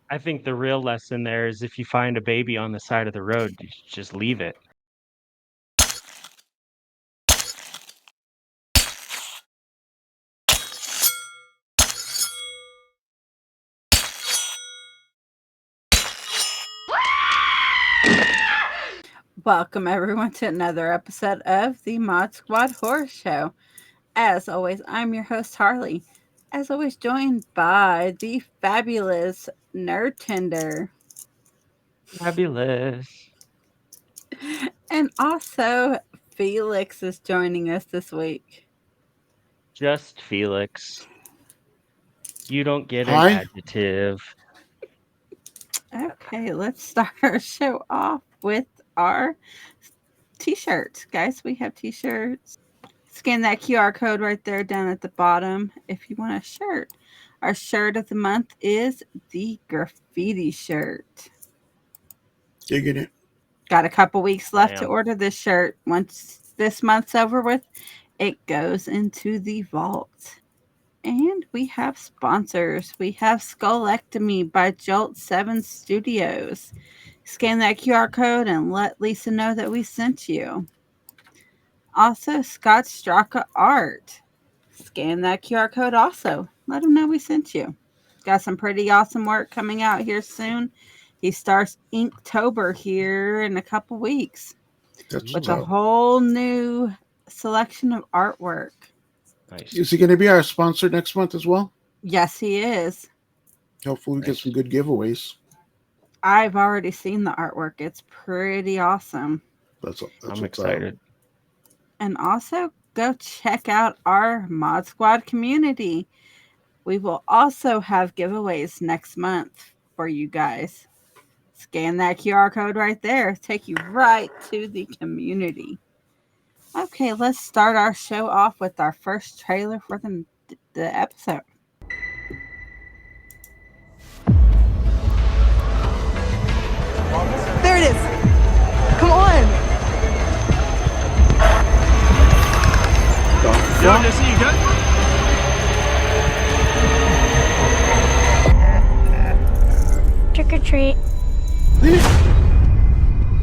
I think the real lesson there is if you find a baby on the side of the road, you should just leave it. Welcome everyone to another episode of the Mod Squad Horror Show. As always, I'm your host Harley. As always, joined by the fabulous Nerd Tender. Fabulous. And also, Felix is joining us this week. Just Felix. You don't get an Hi. adjective. Okay, let's start our show off with our t-shirts. Guys, we have t-shirts. Scan that QR code right there down at the bottom if you want a shirt. Our shirt of the month is the graffiti shirt. Digging it. Got a couple weeks left to am. order this shirt. Once this month's over with, it goes into the vault. And we have sponsors. We have Skullectomy by Jolt 7 Studios. Scan that QR code and let Lisa know that we sent you. Also, Straka Art. Scan that QR code also. Let them know we sent you. Got some pretty awesome work coming out here soon. He starts Inktober here in a couple weeks That's with a whole new selection of artwork. Nice. Is he going to be our sponsor next month as well? Yes, he is. Hopefully we get some good giveaways. I've already seen the artwork. It's pretty awesome. I'm excited. And also, go check out our Mod Squad community. We will also have giveaways next month for you guys. Scan that QR code right there. Take you right to the community. Okay, let's start our show off with our first trailer for the episode. There it is. Come on. Yo, Jesse, you good? Trick or treat.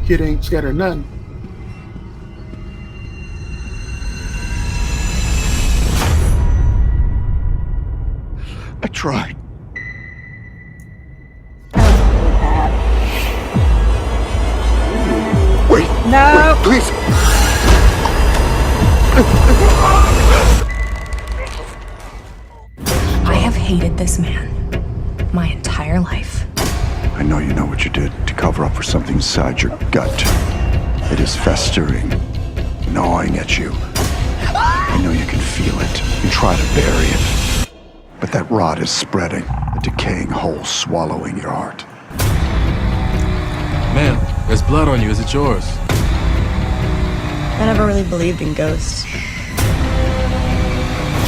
Kid ain't scared of none. I tried. Wait. No. Wait, please. I have hated this man my entire life. I know you know what you did to cover up for something inside your gut. It is festering, gnawing at you. I know you can feel it. You try to bury it. But that rot is spreading, a decaying hole swallowing your heart. Man, there's blood on you. Is it yours? I never really believed in ghosts.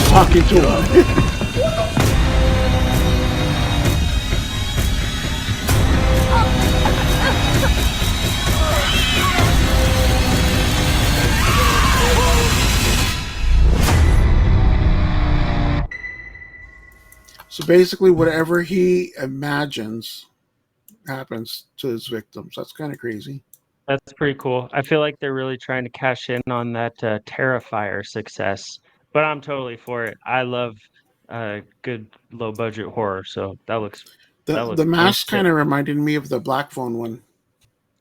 Talking to him. So basically, whatever he imagines happens to his victims. That's kind of crazy. That's pretty cool. I feel like they're really trying to cash in on that Terrifier success, but I'm totally for it. I love good low budget horror, so that looks The mask kind of reminded me of the Black Phone one.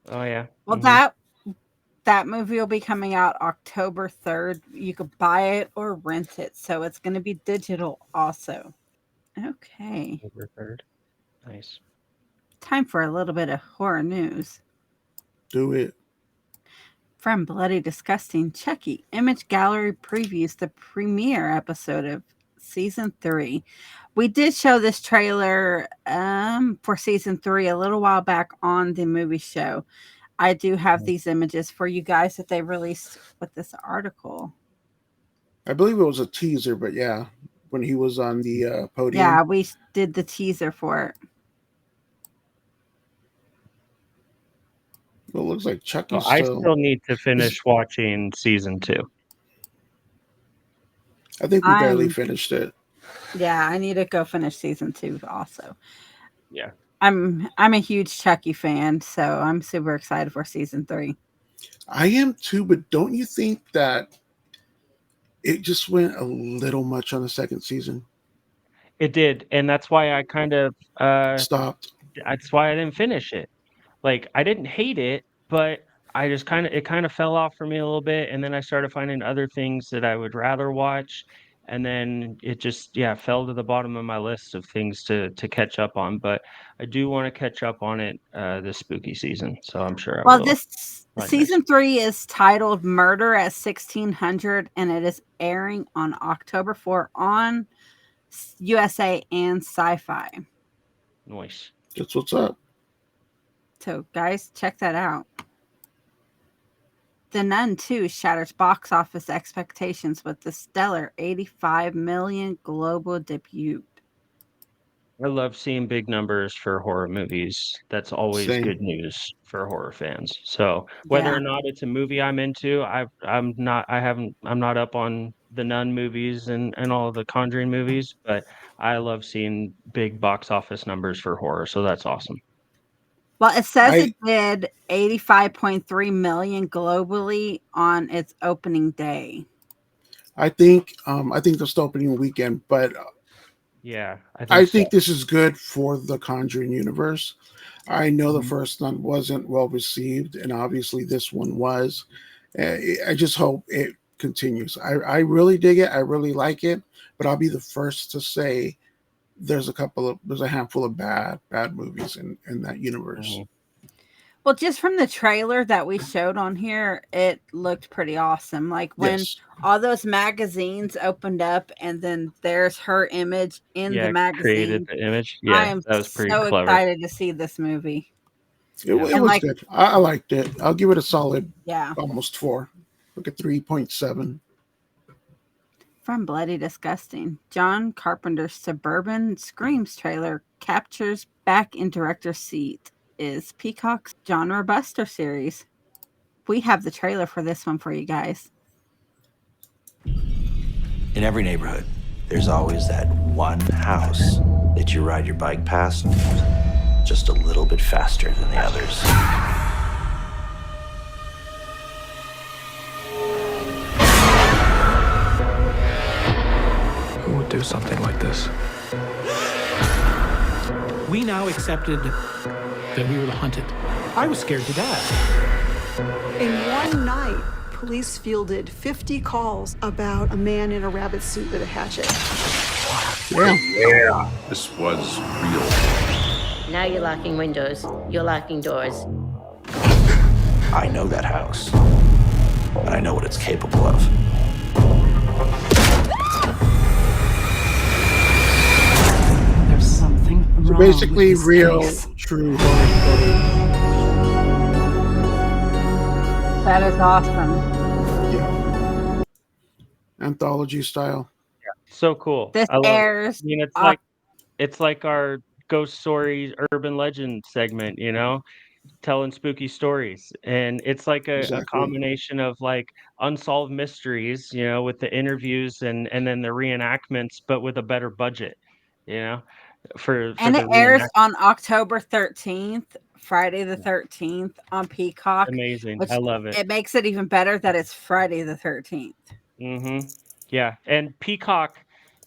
Oh yeah. Well, that movie will be coming out October 3rd. You could buy it or rent it, so it's going to be digital also. Okay. October 3rd. Nice. Time for a little bit of horror news. Do it. From Bloody Disgusting, Chucky Image Gallery previews the premiere episode of season 3. We did show this trailer for season 3 a little while back on the movie show. I do have these images for you guys that they released with this article. I believe it was a teaser, but yeah, when he was on the podium. Yeah, we did the teaser for it. Well, it looks like Chucky's I still need to finish watching season 2. I think we barely finished it. Yeah, I need to go finish season 2 also. Yeah. I'm a huge Chucky fan, so I'm super excited for season 3. I am too, but don't you think that it just went a little much on the second season? It did, and that's why I kind of Stopped. that's why I didn't finish it. Like, I didn't hate it, but I just it kinda fell off for me a little bit, and then I started finding other things that I would rather watch, and then it just, yeah, fell to the bottom of my list of things to catch up on, but I do wanna catch up on it, this spooky season, so I'm sure I Well, will this probably next season 3 is titled Murder at 1600, and it is airing on October 4 on USA and Sci-Fi. Nice. That's what's up. So, guys, check that out. The Nun 2 shatters box office expectations with the stellar 85 million global debut. I love seeing big numbers for horror movies. That's always Same. good news for horror fans. So whether Yeah. or not it's a movie I'm into, I'm not up on the Nun movies and all of the Conjuring movies, but I love seeing big box office numbers for horror. So that's awesome. Well, it says I it did 85.3 million globally on its opening day. I think that's the opening weekend, but Yeah, I I think so. think this is good for the Conjuring universe. I know the Mhm. first one wasn't well received, and obviously this one was. I just hope it continues. I really dig it. I really like it, but I'll be the first to say there's a handful of bad movies in that universe. Mhm. Well, just from the trailer that we showed on here, it looked pretty awesome. Like when Yes, all those magazines opened up and then there's her image in the Yeah, created magazine. the image. I Yeah, am that was pretty so clever. excited to see this movie. Yeah. it And was like, good. I liked it. I'll give it a solid yeah, almost 4. Look at 3.7. from Bloody Disgusting, John Carpenter's Suburban Screams trailer captures back in director's seat is Peacock's Genre Buster series. We have the trailer for this one for you guys. In every neighborhood, there's always that one house that you ride your bike past just a little bit faster than the others. Who would do something like this? We now accepted that we were the hunted. I was scared to death. In one night, police fielded 50 calls about a man in a rabbit suit with a hatchet. Yeah, this was real. Now you're locking windows. You're locking doors. I know that house, and I know what it's capable of. There's something So wrong basically, with this real, case. true horror story. That is awesome. Yeah. Anthology style. So cool. This I love it. airs I mean, Oc- it's like our ghost stories, urban legend segment, you know, telling spooky stories. And it's like a Exactly. combination of like unsolved mysteries, you know, with the interviews and then the reenactments, but with a better budget, you know, for and the it airs reenact. on October 13th, Friday the 13th on Peacock, Amazing. which I love it. it makes it even better that it's Friday the 13th. Mhm. Yeah, and Peacock,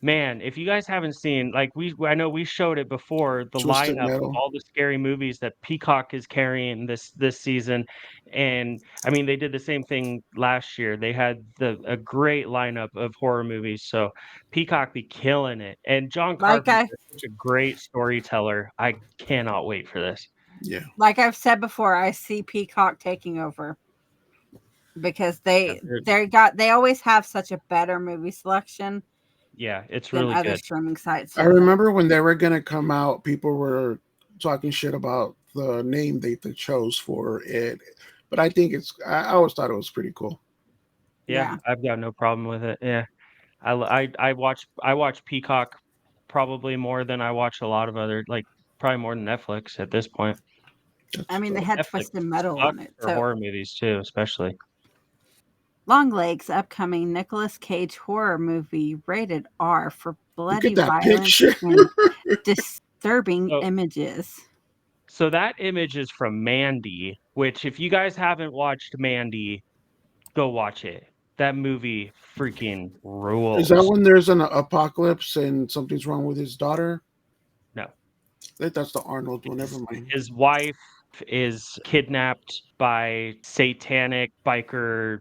man, if you guys haven't seen, like, I know we showed it before, the Twisted lineup of Metal. all the scary movies that Peacock is carrying this season, and, I mean, they did the same thing last year. They had a great lineup of horror movies, so Peacock be killing it, and John Like Carpenter I is such a great storyteller. I cannot wait for this. Yeah. like I've said before, I see Peacock taking over because Yeah, they always have such a better movie selection yeah, it's than really other good. streaming sites. I remember when they were going to come out, people were talking shit about the name they chose for it. But I think I always thought it was pretty cool. Yeah, Yeah. I've got no problem with it, yeah. I watch Peacock probably more than I watch a lot of other like, probably more than Netflix at this point. I mean, they had Netflix Twisted Metal on sucks it. for So horror movies too, especially. Longlegs upcoming Nicolas Cage horror movie rated R for Look bloody at that violence picture. and disturbing So images. So that image is from Mandy, which if you guys haven't watched Mandy, go watch it. That movie freaking Is that rules. when there's an apocalypse and something's wrong with his daughter? No. I think that's the Arnold one. Never mind. His wife is kidnapped by satanic biker,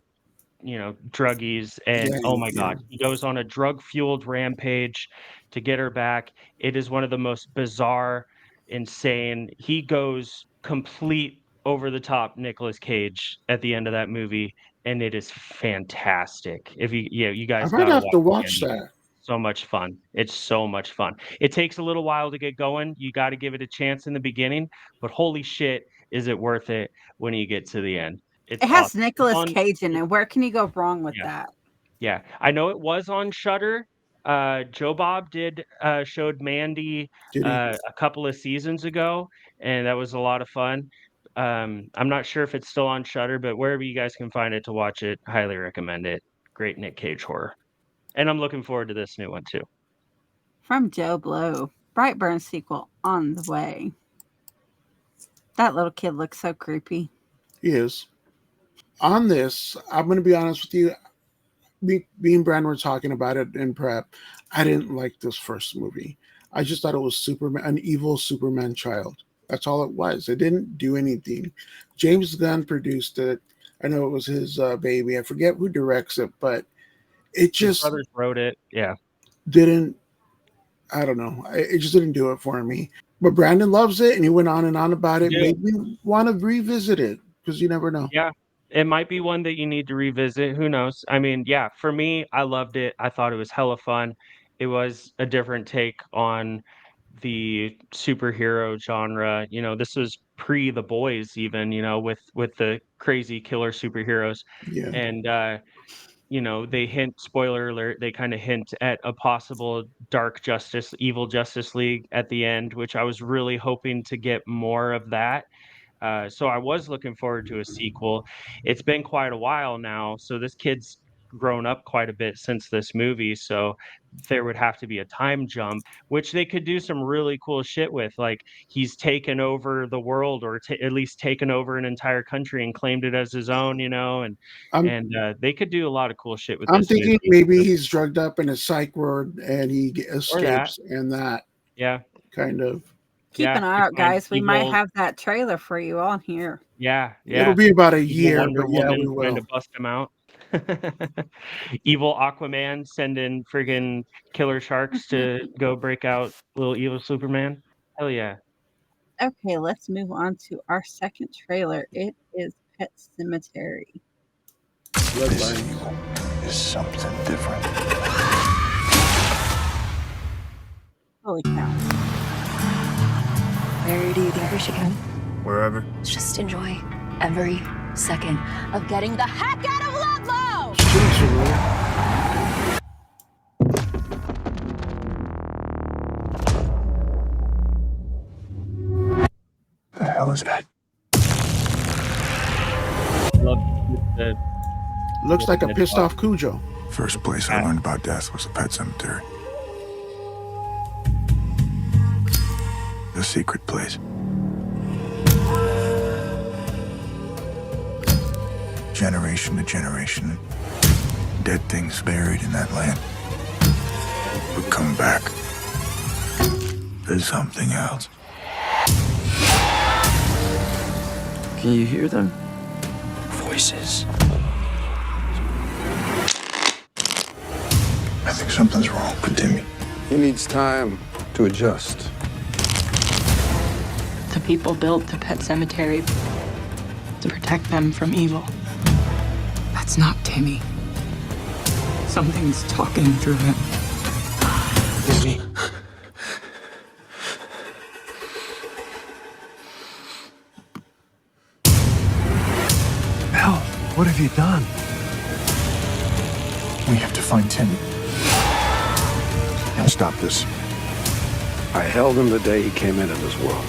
druggies, and oh my Yeah. god, he goes on a drug-fueled rampage to get her back. It is one of the most bizarre, insane. He goes complete over the top Nicolas Cage at the end of that movie, and it is fantastic. If you I guys might gotta have watch to watch Mandy. that. So much fun. It's so much fun. It takes a little while to get going. You got to give it a chance in the beginning, but holy shit, is it worth it when you get to the end? It's It has awesome. It's Nicolas on. Cage in it. Where can you go wrong with Yeah, that? yeah. I know it was on Shudder. Joe Bob showed Mandy Did he? a couple of seasons ago, and that was a lot of fun. I'm not sure if it's still on Shudder, but wherever you guys can find it to watch it, highly recommend it. Great Nick Cage horror, and I'm looking forward to this new one too. From Joe Blow, Brightburn sequel on the way. That little kid looks so creepy. He is. On this, I'm going to be honest with you. Me and Brandon were talking about it in prep. I didn't like this first movie. I just thought it was Superman, an evil Superman child. That's all it was. It didn't do anything. James Gunn produced it. I know it was his baby. I forget who directs it, but it His just brothers wrote it. Yeah. didn't. I don't know. It just didn't do it for me. But Brandon loves it, and he went on and on about it. Yeah. Made me want to revisit it because you never know. Yeah. It might be one that you need to revisit. Who knows? I mean, yeah, for me, I loved it. I thought it was hella fun. It was a different take on the superhero genre. This was pre The Boys even, with the crazy killer superheroes. Yeah. And they hint, spoiler alert, they kind of hint at a possible evil Justice League at the end, which I was really hoping to get more of that. So I was looking forward to a sequel. It's been quite a while now, so this kid's grown up quite a bit since this movie, so there would have to be a time jump, which they could do some really cool shit with. Like, he's taken over the world, or at least taken over an entire country and claimed it as his own, and they could do a lot of cool shit with I'm this thinking movie. maybe he's drugged up in a psych ward and he Or that. escapes, and that Yeah. kind of. Keep Yeah, an eye you out, find guys. We might evil- have that trailer for you on here. Yeah. It'll be about a Evil year, Wonder but yeah, Woman we trying will. to bust him out. Evil Aquaman sending friggin' killer sharks to go break out little evil Superman. Hell yeah. Okay, let's move on to our second trailer. It is Pet Cemetery. This evil is something different. Holy cow. Where do you think we should go? Wherever. Just enjoy every second of getting the heck out of Ludlow! The hell is that? Love the Looks like a pissed off Cujo. First place I learned about death was a pet cemetery. The secret place. Generation to generation, dead things buried in that land would come back as something else. Can you hear them? Voices. I think something's wrong with Timmy. He needs time to adjust. The people built the pet cemetery to protect them from evil. That's not Timmy. Something's talking through him. Timmy. Hell, what have you done? We have to find Timmy. And stop this. I held him the day he came into this world,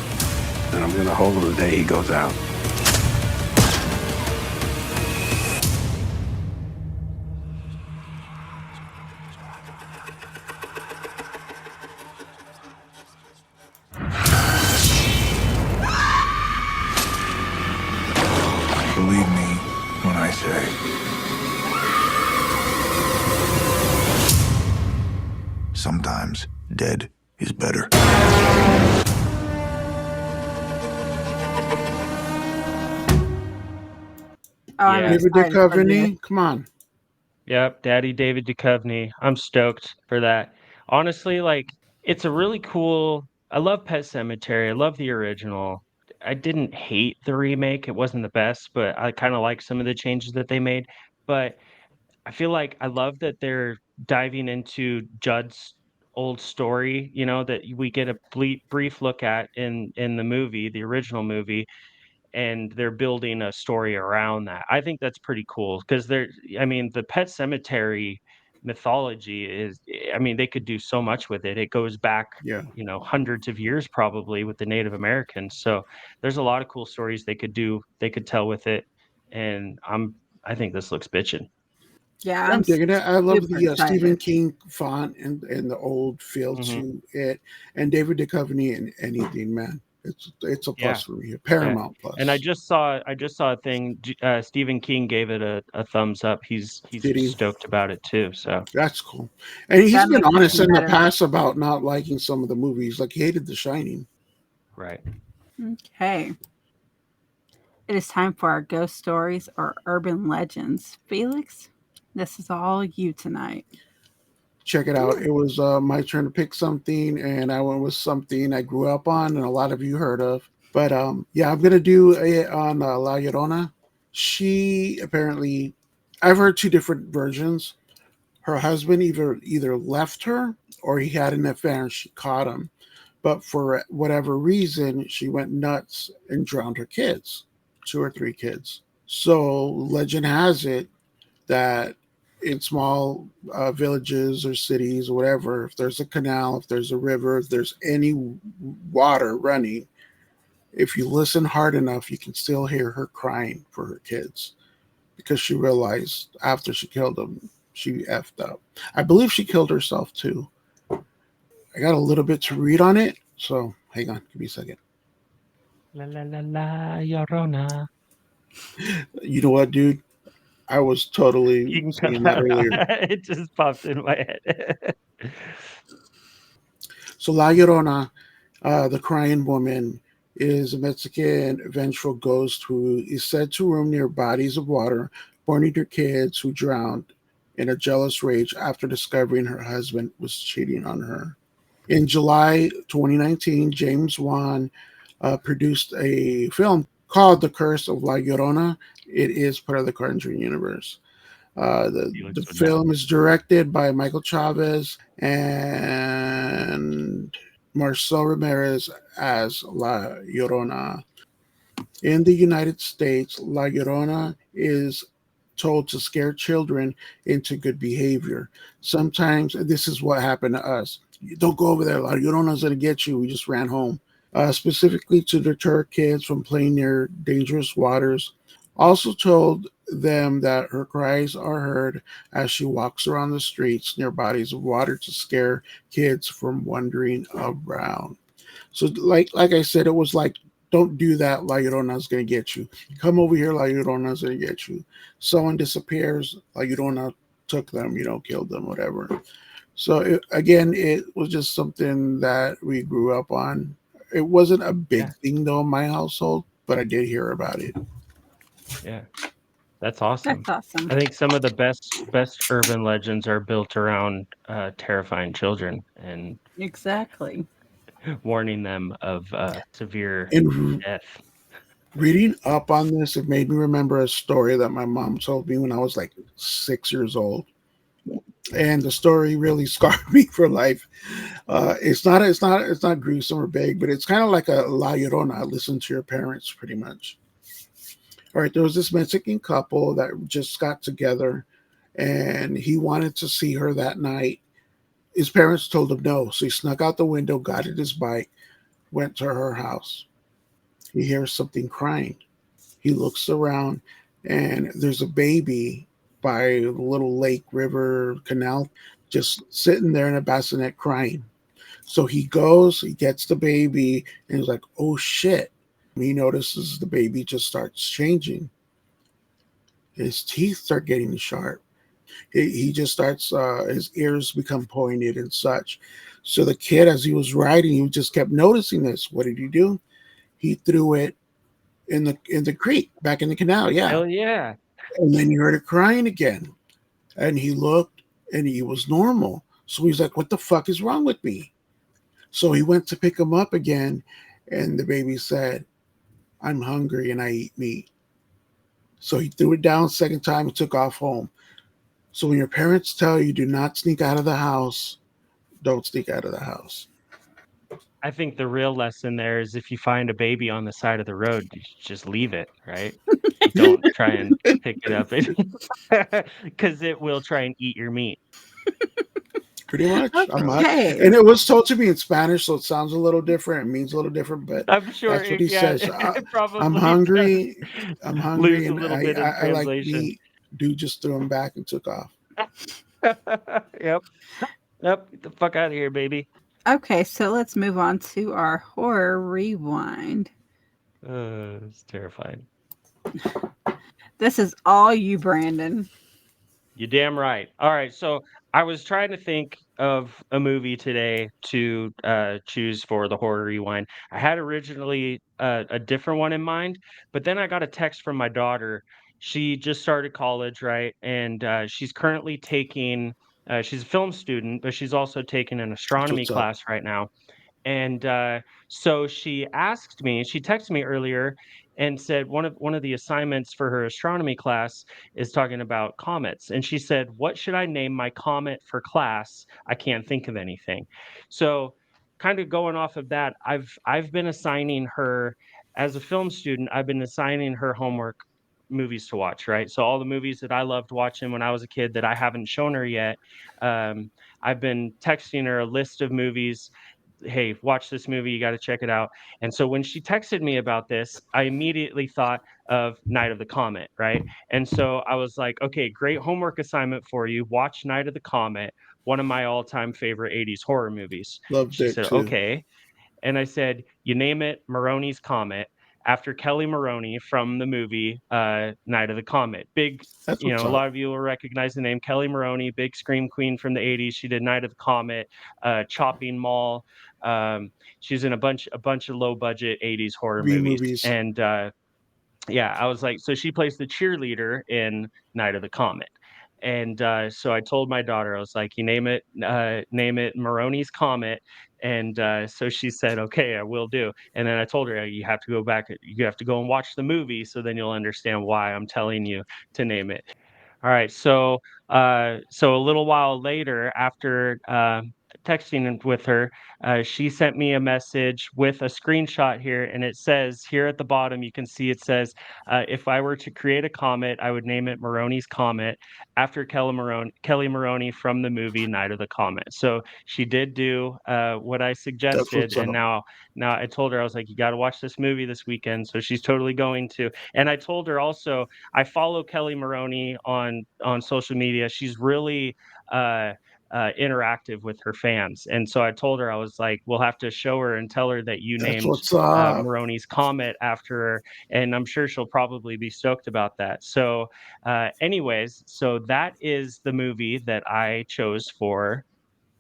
and I'm gonna hold him the day he goes out. believe me when I say sometimes dead is better. Oh, I'm David excited for this. Duchovny, come on. Yep, Daddy David Duchovny. I'm stoked for that. Honestly, like it's a really cool. I love Pet Cemetery. I love the original. I didn't hate the remake. It wasn't the best, but I kind of like some of the changes that they made. But I feel like I love that they're diving into Judd's old story, that we get a brief look at in the movie, the original movie, and they're building a story around that. I think that's pretty cool because I mean, the Pet Cemetery mythology I mean, they could do so much with it. It goes back, Yeah. hundreds of years probably with the Native Americans. So there's a lot of cool stories they could tell with it. And I think this looks bitchin'. Yeah, I'm I'm digging it. I love super the Stephen excited. King font and the old feel Mhm. to it, and David Duchovny and anything, man. It's a Yeah. plus for me, a Yeah. Paramount And I plus. just saw a thing, Stephen King gave it a thumbs up. He's Did he? stoked about it too, so That's cool. And he's That been makes it honest even in the better. past about not liking some of the movies. Like he hated The Shining. right. Okay. It is time for our ghost stories or urban legends. Felix, this is all you tonight. Check it out. It was my turn to pick something, and I went with something I grew up on, and a lot of you heard of. But yeah, I'm gonna do it on La Llorona. She apparently, I've heard two different versions. Her husband either left her or he had an affair and she caught him. But for whatever reason, she went nuts and drowned her kids, two or three kids. So legend has it that in small villages or cities or whatever, if there's a canal, if there's a river, if there's any water running, if you listen hard enough, you can still hear her crying for her kids because she realized after she killed them, she effed up. I believe she killed herself too. I got a little bit to read on it, so hang on, give me a second. La la la la Llorona. You know what, dude? I was totally You can cut singing that that earlier. out. It just popped in my head. So La Llorona, the crying woman, is a Mexican vengeful ghost who is said to roam near bodies of water, mourning her kids who drowned in a jealous rage after discovering her husband was cheating on her. In July 2019, James Wan produced a film called The Curse of La Llorona. It is part of the Conjuring universe. The Felix would know. film is directed by Michael Chavez and Marcel Ramirez as La Llorona. In the United States, La Llorona is told to scare children into good behavior. Sometimes this is what happened to us. Don't go over there, La Llorona's going to get you. We just ran home. Specifically to deter kids from playing near dangerous waters. Also told them that her cries are heard as she walks around the streets near bodies of water to scare kids from wandering around. So, like I said, it was like, don't do that. La Llorona's going to get you. Come over here. La Llorona's going to get you. Someone disappears. La Llorona took them, killed them, whatever. So, again, it was just something that we grew up on. It wasn't a big thing, though, in my household, but I did hear about it. Yeah. That's awesome. That's awesome. I think some of the best urban legends are built around terrifying children and Exactly. warning them of severe And death. reading up on this, it made me remember a story that my mom told me when I was like 6 years old. And the story really scarred me for life. It's not gruesome or big, but it's kind of like a La Llorona. Listen to your parents, pretty much. All right, there was this Mexican couple that just got together, and he wanted to see her that night. His parents told him no, so he snuck out the window, got in his bike, went to her house. He hears something crying. He looks around, and there's a baby by the little lake, river, canal, just sitting there in a bassinet crying. So he goes, he gets the baby, and he's like, oh shit. He notices the baby just starts changing. his teeth start getting sharp. He just starts, his ears become pointed and such. So the kid, as he was riding, he just kept noticing this. What did he do? He threw it in the creek, back in the canal. Yeah. Hell yeah. And then he heard it crying again. And he looked and he was normal. So he's like, what the fuck is wrong with me? So he went to pick him up again. And the baby said, I'm hungry and I eat meat. So he threw it down second time and took off home. So when your parents tell you do not sneak out of the house, don't sneak out of the house. I think the real lesson there is if you find a baby on the side of the road, you just leave it, right? Don't try and pick it up because it will try and eat your meat. Pretty much. Okay. And it was told to me in Spanish, so it sounds a little different. It means a little different, but I'm sure that's what he yeah, says. it probably I'm hungry. does I'm hungry, lose a and little bit in I like translation. meat. Dude just threw him back and took off. Yep. Get the fuck out of here, baby. Okay, so let's move on to our horror rewind. It's terrifying. This is all you, Brandon. You're damn right. All right, so I was trying to think of a movie today to choose for the horror rewind. I had originally a different one in mind, but then I got a text from my daughter. She just started college, right? And she's currently taking, she's a film student, but she's also taking an That's astronomy what's up. class right now. And so she asked me, she texted me earlier and said one of the assignments for her astronomy class is talking about comets. And she said, "What should I name my comet for class? I can't think of anything." So kind of going off of that, I've been assigning her as a film student, I've been assigning her homework movies to watch, right? So all the movies that I loved watching when I was a kid that I haven't shown her yet, I've been texting her a list of movies. Hey, watch this movie, you got to check it out. And so when she texted me about this, I immediately thought of Night of the Comet, right? And so I was like, okay, great homework assignment for you. Watch Night of the Comet, one of my all-time favorite 80s horror movies. Loved She it said, too. okay. And I said, you name it Maroney's Comet after Kelly Maroney from the movie Night of the Comet. Big, That's you what's know, a up. lot of you will recognize the name Kelly Maroney, big scream queen from the 80s. She did Night of the Comet, Chopping Mall. She's in a bunch of low budget 80s horror B movies. movies. And yeah, I was like, so she plays the cheerleader in Night of the Comet. And so I told my daughter, I was like, you name it Maroney's Comet. And so she said, okay, I will do. And then I told her, you have to go back, you have to go and watch the movie, so then you'll understand why I'm telling you to name it. All right, so a little while later, after texting with her, she sent me a message with a screenshot here, and it says here at the bottom, you can see it says, "If I were to create a comet, I would name it Maroney's Comet after Kelly Maroney from the movie Night of the Comet." So she did do what I That's suggested, what's up. and now I told her, I was like, you got to watch this movie this weekend. So she's totally going to, and I told her also, I follow Kelly Maroney on social media. She's really interactive with her fans, and so I told her, I was like, we'll have to show her and tell her that you That's named what's up. Maroney's Comet after her, and I'm sure she'll probably be stoked about that. So, anyways, so that is the movie that I chose for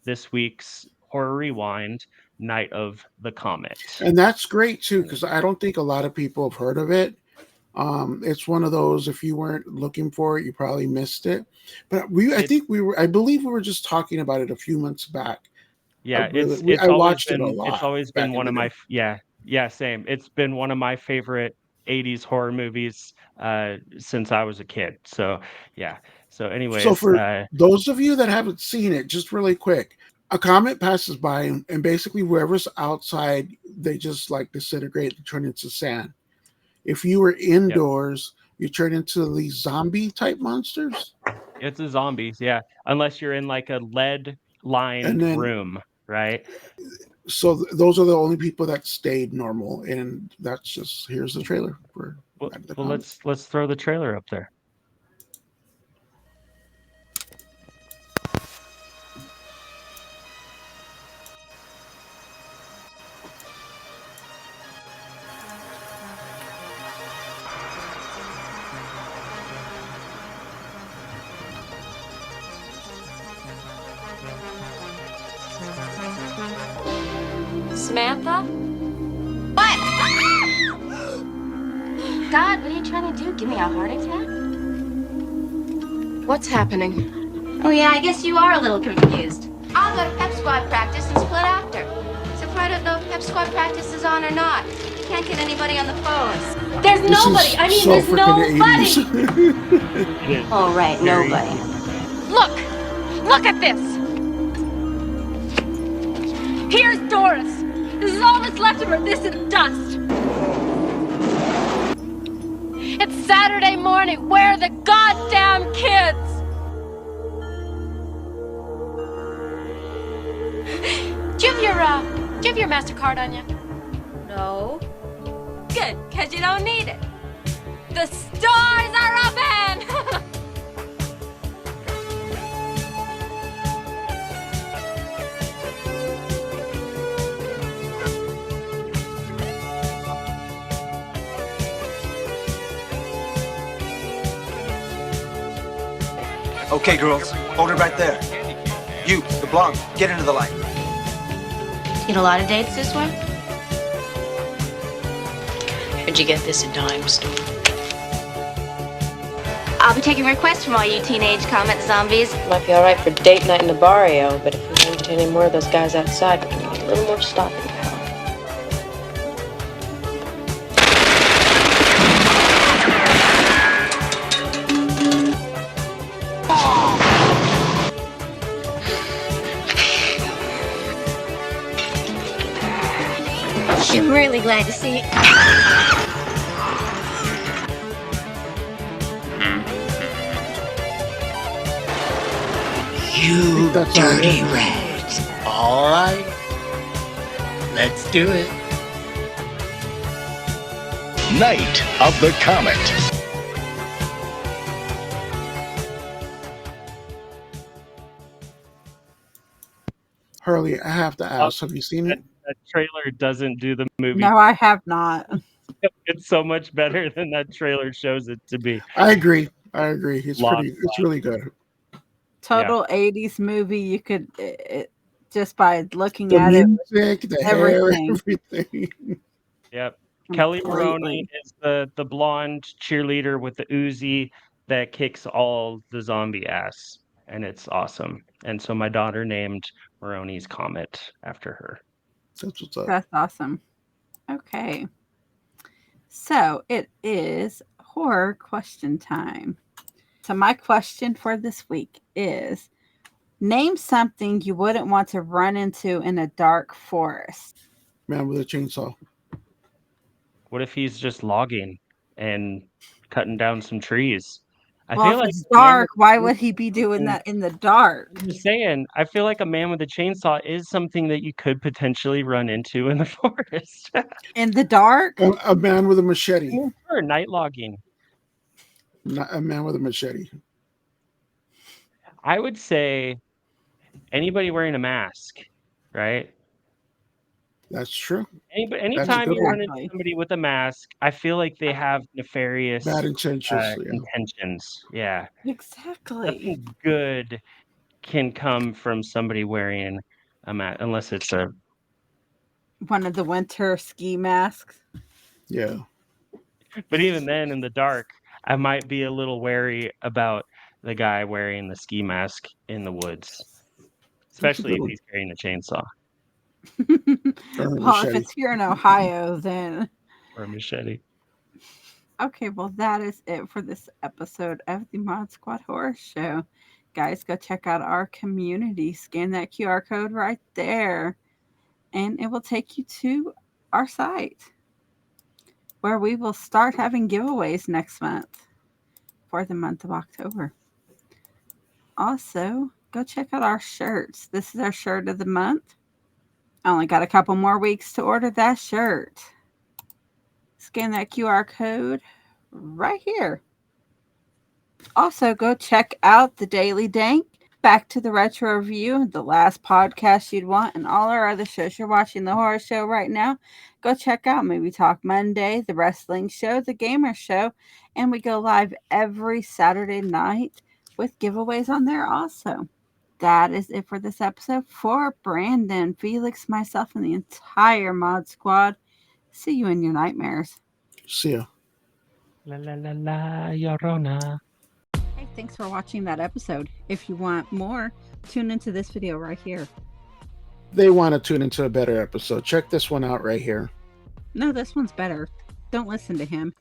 this week's horror rewind, Night of the Comet. And that's great too, because I don't think a lot of people have heard of it. It's one of those, if you weren't looking for it, you probably missed it. But I believe we were just talking about it a few months back. Yeah, I watched it a lot. it's always been back in one the of my day. yeah, same. It's been one of my favorite 80s horror movies since I was a kid. So, yeah. So So anyways, for those of you that haven't seen it, just really quick, a comet passes by and basically whoever's outside, they just like disintegrate and turn into sand. If you were indoors, you turn into these zombie type monsters. it's a zombies, yeah. Unless you're in like a lead And lined then, room, right? so those are the only people that stayed normal. And that's just, here's the trailer for Well, Night of the well Comet. let's throw the trailer up there. Samantha? What? God, what are you trying to do? Give me a heart attack? What's happening? Oh, yeah, I guess you are a little confused. I'll go to pep squad practice and split after. Except I don't know if pep squad practice is on or not. Can't get anybody on the phone. There's This nobody. is I mean, so there's freaking nobody. 80s. Oh, right, Very- nobody. Look at this. Here's Doris. This is all that's left of her. This and dust. It's Saturday morning. Where are the goddamn kids? Do you have your MasterCard on you? No. Good, because you don't need it. The stores are open! Okay, girls, hold it right there. You, the blonde, get into the light. Get a lot of dates this way? Where'd you get this at Dime Store? I'll be taking requests from all you teenage comment zombies. Might be all right for date night in the barrio, but if we run into any more of those guys outside, we're gonna need a little more stopping power. I'm really glad to see you. You That's dirty all it is. rags. All right. Let's do it. Night of the Comet. Hurley, I have to ask, have you seen it? That trailer doesn't do the movie. No, I have not. It's so much better than that trailer shows it to be. I agree. It's Lost it's really good. Total 80s movie. You could just by looking The at music, the hair, everything. Yep. Kelly Completely. Maroney is the blonde cheerleader with the Uzi that kicks all the zombie ass, and it's awesome. And so my daughter named Maroney's Comet after her. That's what's up. That's awesome. Okay. So it is horror question time. So my question for this week is, name something you wouldn't want to run into in a dark forest. Man with a chainsaw. What if he's just logging and cutting down some trees? I Well, feel if like it's a man dark, with- why would he be doing that in the dark? I'm just saying, I feel like a man with a chainsaw is something that you could potentially run into in the forest. In the dark? A man with a machete. Or night logging. Not a man with a machete. I would say anybody wearing a mask, right? That's true. Anytime you run into somebody with a mask, I feel like they have nefarious Bad intentions. Yeah. intentions. Yeah. Exactly. Nothing good can come from somebody wearing a mask, unless it's one of the winter ski masks. Yeah. But even then, in the dark, I might be a little wary about the guy wearing the ski mask in the woods, especially if he's carrying a chainsaw. Well, if it's here in Ohio, then. Or a machete. Okay, well, that is it for this episode of the Mod Squad Horror Show. Guys, go check out our community. Scan that QR code right there, and it will take you to our site, where we will start having giveaways next month for the month of October. Also, go check out our shirts. This is our shirt of the month. I only got a couple more weeks to order that shirt. Scan that QR code right here. Also, go check out the Daily Dank, Back to the Retro Review, the last podcast you'd want, and all our other shows you're watching the horror show right now. Go check out Movie Talk Monday, the wrestling show, the gamer show, and we go live every Saturday night with giveaways on there also. that is it for this episode. For Brandon, Felix, myself, and the entire Mod Squad, see you in your nightmares. See ya. La la la la, Llorona. Hey, thanks for watching that episode. If you want more, tune into this video right here. They want to tune into a better episode. Check this one out right here. No, this one's better. Don't listen to him.